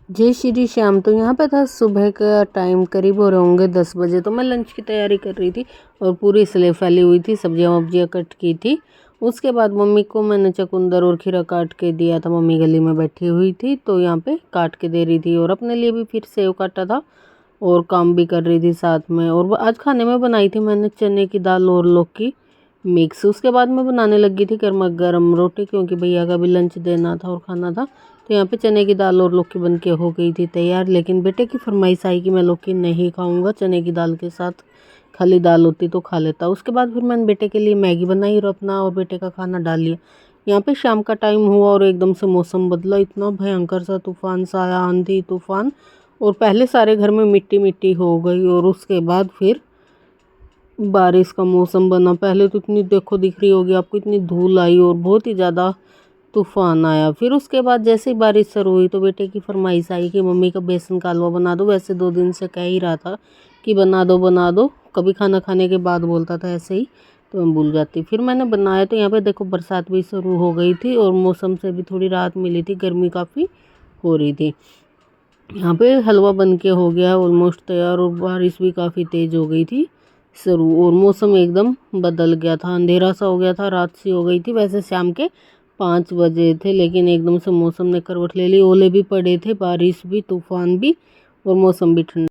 जय श्री श्याम। तो यहाँ पे था सुबह का टाइम, करीब हो रहे होंगे 10 बजे। तो मैं लंच की तैयारी कर रही थी और पूरी स्लेव फैली हुई थी, सब्जियाँ वब्जियाँ कट की थी। उसके बाद मम्मी को मैंने चुकंदर और खीरा काट के दिया था। मम्मी गली में बैठी हुई थी तो यहाँ पे काट के दे रही थी और अपने लिए भी फिर सेव काटा था और काम भी कर रही थी साथ में। और आज खाने में बनाई थी मैंने चने की दाल और लौकी मिक्स। उसके बाद मैं बनाने लगी थी गर्मा गर्म रोटी, क्योंकि भैया का भी लंच देना था और खाना था। तो यहाँ पे चने की दाल और लौकी बन के हो गई थी तैयार। लेकिन बेटे की फरमाइश आई कि मैं लौकी नहीं खाऊंगा, चने की दाल के साथ खाली दाल होती तो खा लेता। उसके बाद फिर मैंने बेटे के लिए मैगी बनाई और अपना और बेटे का खाना डाल लिया। यहाँ पे शाम का टाइम हुआ और एकदम से मौसम बदला, इतना भयंकर सा तूफान सा आया, आंधी तूफान। और पहले सारे घर में मिट्टी मिट्टी हो गई और उसके बाद फिर बारिश का मौसम बना। पहले तो इतनी देखो दिख रही होगी आपको, इतनी धूल आई और बहुत ही ज़्यादा तूफान आया। फिर उसके बाद जैसे ही बारिश शुरू हुई तो बेटे की फरमाइश आई कि मम्मी का बेसन का हलवा बना दो। वैसे 2 दिन से कह ही रहा था कि बना दो बना दो, कभी खाना खाने के बाद बोलता था ऐसे ही, तो मैं भूल जाती। फिर मैंने बनाया तो यहाँ पे देखो बरसात भी शुरू हो गई थी और मौसम से भी थोड़ी राहत मिली थी, गर्मी काफ़ी हो रही थी। यहाँ पे हलवा बन के हो गया ऑलमोस्ट तैयार और बारिश भी काफ़ी तेज़ हो गई थी शुरू और मौसम एकदम बदल गया था, अंधेरा सा हो गया था, रात सी हो गई थी। वैसे शाम के 5 बजे थे लेकिन एकदम से मौसम ने करवट ले ली। ओले भी पड़े थे, बारिश भी, तूफान भी और मौसम भी ठंडा।